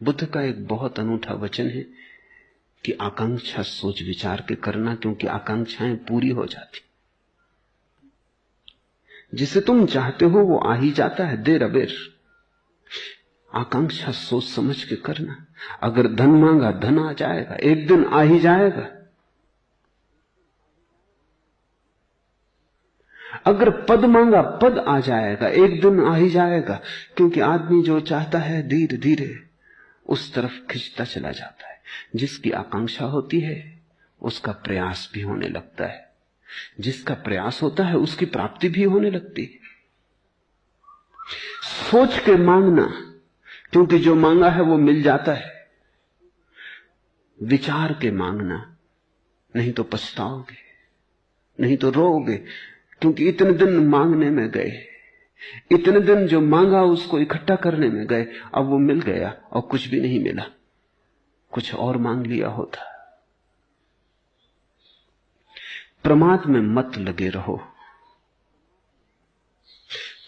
बुद्ध का एक बहुत अनूठा वचन है कि आकांक्षा सोच विचार के करना, क्योंकि आकांक्षाएं पूरी हो जाती। जिसे तुम चाहते हो वो आ ही जाता है, देर अबेर। आकांक्षा सोच समझ के करना। अगर धन मांगा, धन आ जाएगा, एक दिन आ ही जाएगा। अगर पद मांगा, पद आ जाएगा, एक दिन आ ही जाएगा। क्योंकि आदमी जो चाहता है धीरे धीरे उस तरफ खिंचता चला जाता है। जिसकी आकांक्षा होती है उसका प्रयास भी होने लगता है, जिसका प्रयास होता है उसकी प्राप्ति भी होने लगती है। सोच के मांगना, क्योंकि जो मांगा है वो मिल जाता है। विचार के मांगना, नहीं तो पछताओगे, नहीं तो रोओगे, क्योंकि इतने दिन मांगने में गए, इतने दिन जो मांगा उसको इकट्ठा करने में गए, अब वो मिल गया और कुछ भी नहीं मिला, कुछ और मांग लिया होता। प्रमाद में मत लगे रहो।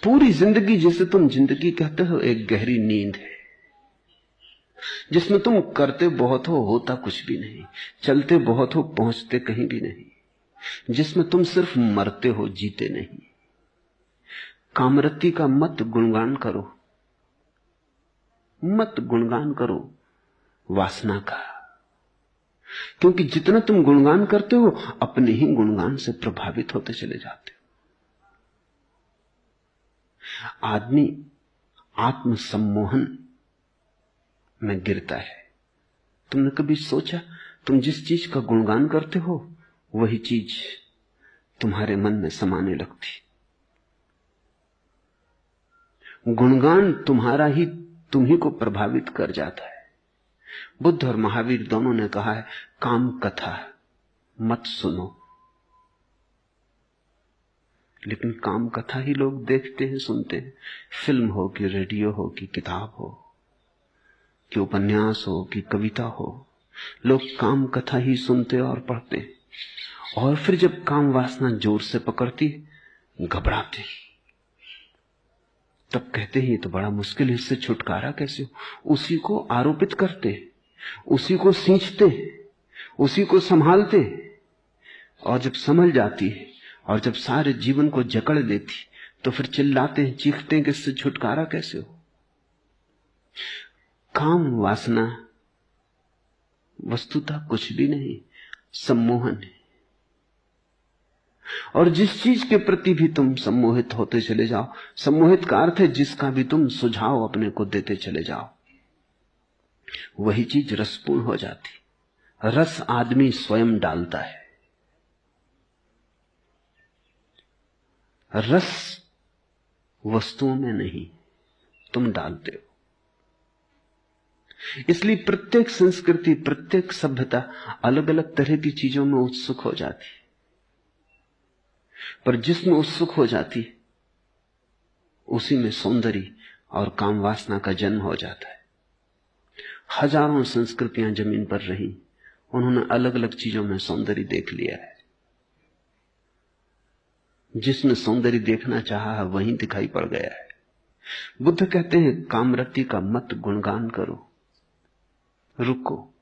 पूरी जिंदगी जिसे तुम जिंदगी कहते हो एक गहरी नींद है, जिसमें तुम करते बहुत हो, होता कुछ भी नहीं, चलते बहुत हो, पहुंचते कहीं भी नहीं, जिसमें तुम सिर्फ मरते हो, जीते नहीं। कामरति का मत गुणगान करो, मत गुणगान करो वासना का, क्योंकि जितना तुम गुणगान करते हो अपने ही गुणगान से प्रभावित होते चले जाते हो। आदमी आत्म सम्मोहन में गिरता है। तुमने कभी सोचा, तुम जिस चीज का गुणगान करते हो वही चीज तुम्हारे मन में समाने लगती। गुणगान तुम्हारा ही तुम ही को प्रभावित कर जाता है। बुद्ध और महावीर दोनों ने कहा है, काम कथा मत सुनो। लेकिन काम कथा ही लोग देखते हैं, सुनते हैं। फिल्म हो कि रेडियो हो कि किताब हो कि उपन्यास हो कि कविता हो, लोग काम कथा ही सुनते और पढ़ते हैं। और फिर जब काम वासना जोर से पकड़ती, घबराते, तब कहते हैं ये तो बड़ा मुश्किल है, इससे छुटकारा कैसे हो। उसी को आरोपित करते, उसी को सींचते, उसी को संभालते। और जब संभल जाती है और जब सारे जीवन को जकड़ लेती, तो फिर चिल्लाते हैं, चीखते हैं कि इससे छुटकारा कैसे हो। काम वासना वस्तुतः कुछ भी नहीं, सम्मोहन है। और जिस चीज के प्रति भी तुम सम्मोहित होते चले जाओ, सम्मोहित का अर्थ है जिसका भी तुम सुझाव अपने को देते चले जाओ, वही चीज रसपूर्ण हो जाती। रस आदमी स्वयं डालता है। रस वस्तुओं में नहीं, तुम डालते हो। इसलिए प्रत्येक संस्कृति, प्रत्येक सभ्यता अलग अलग तरह की चीजों में उत्सुक हो जाती है। पर जिसमें उत्सुक हो जाती है उसी में सौंदर्य और काम वासना का जन्म हो जाता है। हजारों संस्कृतियां जमीन पर रही, उन्होंने अलग अलग चीजों में सौंदर्य देख लिया है। जिसने सौंदर्य देखना चाहा है वहीं दिखाई पड़ गया है। बुद्ध कहते हैं, कामरति का मत गुणगान करो, रुको,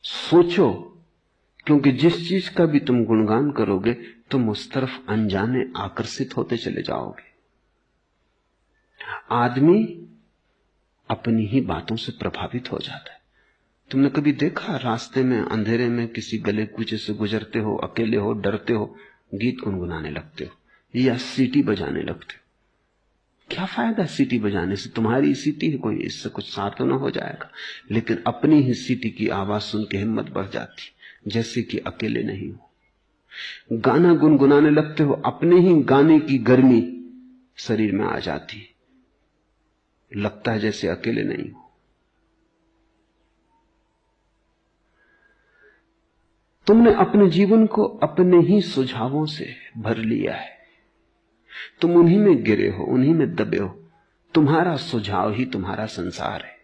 सोचो, क्योंकि जिस चीज का भी तुम गुणगान करोगे तुम उस तरफ अनजाने आकर्षित होते चले जाओगे। आदमी अपनी ही बातों से प्रभावित हो जाता है। तुमने कभी देखा, रास्ते में अंधेरे में किसी गले कूचे से गुजरते हो, अकेले हो, डरते हो, गीत गुनगुनाने लगते हो या सीटी बजाने लगते हो। क्या फायदा सीटी बजाने से? तुम्हारी सीटी है कोई, इससे कुछ सार तो ना हो जाएगा। लेकिन अपनी ही सीटी की आवाज सुन के हिम्मत बढ़ जाती, जैसे कि अकेले नहीं हो। गाना गुनगुनाने लगते हो, अपने ही गाने की गर्मी शरीर में आ जाती, लगता है जैसे अकेले नहीं हो। तुमने अपने जीवन को अपने ही सुझावों से भर लिया है। तुम उन्हीं में गिरे हो, उन्हीं में दबे हो। तुम्हारा सुझाव ही तुम्हारा संसार है।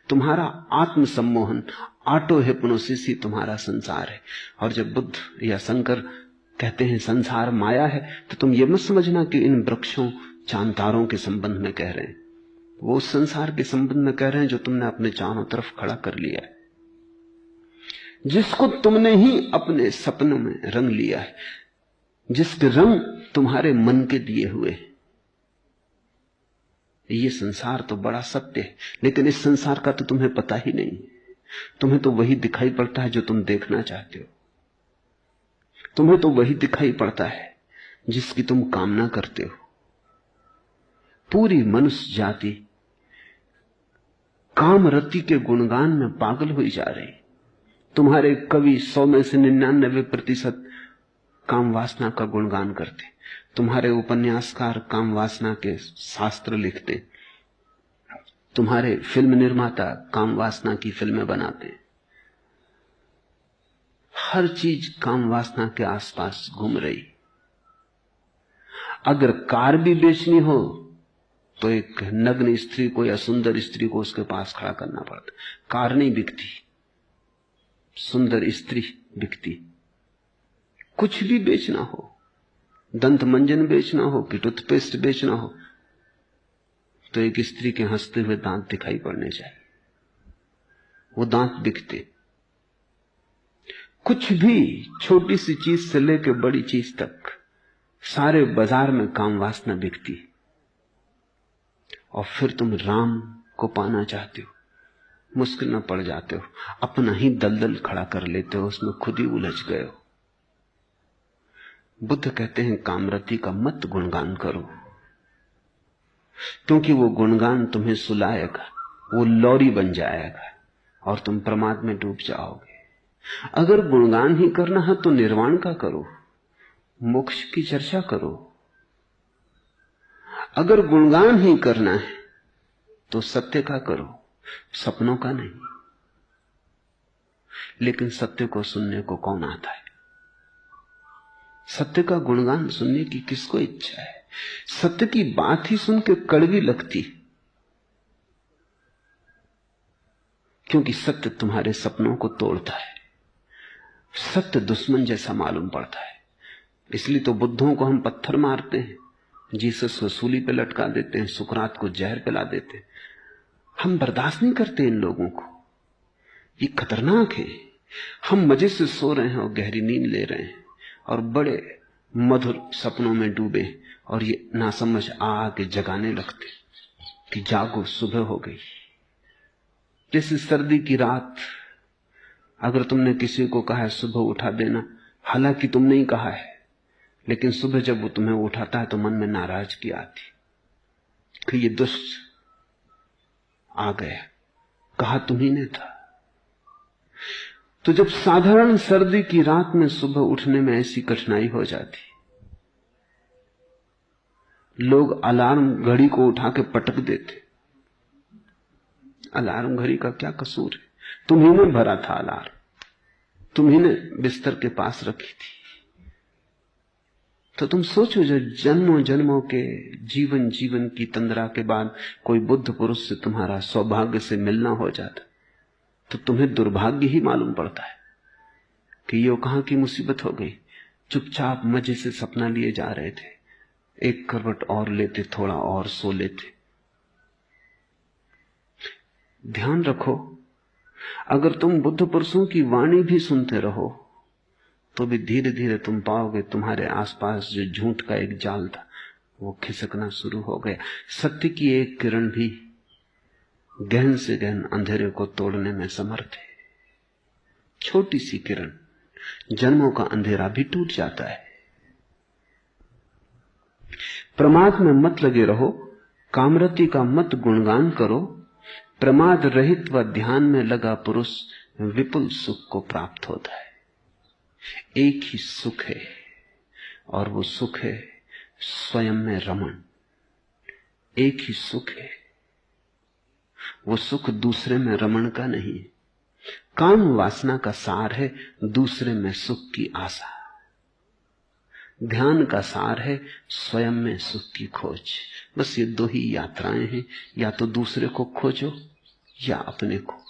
तुम्हारा आत्मसम्मोहन, ऑटो हिप्नोसिस ही तुम्हारा संसार है। और जब बुद्ध या शंकर कहते हैं संसार माया है, तो तुम ये मत समझना कि इन वृक्षों, चांद तारों के संबंध में कह रहे हैं, वो उस संसार के संबंध में कह रहे हैं जो तुमने अपने चारों तरफ खड़ा कर लिया है, जिसको तुमने ही अपने सपनों में रंग लिया है, जिसके रंग तुम्हारे मन के दिए हुए हैं। ये संसार तो बड़ा सत्य है, लेकिन इस संसार का तो तुम्हें पता ही नहीं। तुम्हें तो वही दिखाई पड़ता है जो तुम देखना चाहते हो, तुम्हें तो वही दिखाई पड़ता है जिसकी तुम कामना करते हो। पूरी मनुष्य जाति कामरति के गुणगान में पागल हुई जा रही। तुम्हारे कवि 100 में से 99% काम वासना का गुणगान करते, तुम्हारे उपन्यासकार काम वासना के शास्त्र लिखते, तुम्हारे फिल्म निर्माता काम वासना की फिल्में बनाते। हर चीज काम वासना के आसपास घूम रही। अगर कार भी बेचनी हो तो एक नग्न स्त्री को या सुंदर स्त्री को उसके पास खड़ा करना पड़ता। कार नहीं बिकती, सुंदर स्त्री बिकती। कुछ भी बेचना हो, दंत मंजन बेचना हो कि टूथपेस्ट बेचना हो, तो एक स्त्री के हंसते हुए दांत दिखाई पड़ने चाहिए, वो दांत बिकते। कुछ भी, छोटी सी चीज से लेकर बड़ी चीज तक, सारे बाजार में काम वासना बिकती। और फिर तुम राम को पाना चाहते हो, मुश्किल में पड़ जाते हो, अपना ही दलदल खड़ा कर लेते हो, उसमें खुद ही उलझ गए हो। बुद्ध कहते हैं कामरति का मत गुणगान करो, क्योंकि वो गुणगान तुम्हें सुलाएगा, वो लौरी बन जाएगा और तुम प्रमाद में डूब जाओगे। अगर गुणगान ही करना है तो निर्वाण का करो, मोक्ष की चर्चा करो। अगर गुणगान ही करना है तो सत्य का करो, सपनों का नहीं। लेकिन सत्य को सुनने को कौन आता है? सत्य का गुणगान सुनने की किसको इच्छा है? सत्य की बात ही सुन के कड़वी लगती, क्योंकि सत्य तुम्हारे सपनों को तोड़ता है। सत्य दुश्मन जैसा मालूम पड़ता है। इसलिए तो बुद्धों को हम पत्थर मारते हैं, जीसस को सूली पे लटका देते हैं, सुकरात को जहर पिला देते हैं। हम बर्दाश्त नहीं करते इन लोगों को, ये खतरनाक है। हम मजे से सो रहे हैं और गहरी नींद ले रहे हैं और बड़े मधुर सपनों में डूबे, और ये नासमझ आके जगाने लगते कि जागो, सुबह हो गई। जैसे सर्दी की रात, अगर तुमने किसी को कहा है सुबह उठा देना, हालांकि तुमने ही कहा है, लेकिन सुबह जब वो तुम्हें उठाता है तो मन में नाराजगी आती कि ये दुष्ट आ गया, कहा तुम्ही ने था। तो जब साधारण सर्दी की रात में सुबह उठने में ऐसी कठिनाई हो जाती, लोग अलार्म घड़ी को उठा के पटक देते। अलार्म घड़ी का क्या कसूर है? तुम्ही ने भरा था अलार्म, तुम्ही ने बिस्तर के पास रखी थी। तो तुम सोचो, जो जन्मों जन्मों के जीवन की तंद्रा के बाद कोई बुद्ध पुरुष से तुम्हारा सौभाग्य से मिलना हो जाता, तो तुम्हें दुर्भाग्य ही मालूम पड़ता है कि ये कहां की मुसीबत हो गई। चुपचाप मजे से सपना लिए जा रहे थे, एक करवट और लेते, थोड़ा और सो लेते। ध्यान रखो, अगर तुम बुद्ध पुरुषों की वाणी भी सुनते रहो तो भी धीरे धीरे तुम पाओगे तुम्हारे आसपास जो झूठ का एक जाल था वो खिसकना शुरू हो गया। सत्य की एक किरण भी गहन से गहन अंधेरे को तोड़ने में समर्थ है। छोटी सी किरण, जन्मों का अंधेरा भी टूट जाता है। प्रमाद में मत लगे रहो, कामरति का मत गुणगान करो। प्रमाद रहित व ध्यान में लगा पुरुष विपुल सुख को प्राप्त होता है। एक ही सुख है और वो सुख है स्वयं में रमण। एक ही सुख है, वो सुख दूसरे में रमण का नहीं। काम वासना का सार है दूसरे में सुख की आशा, ध्यान का सार है स्वयं में सुख की खोज। बस ये दो ही यात्राएं हैं, या तो दूसरे को खोजो या अपने को।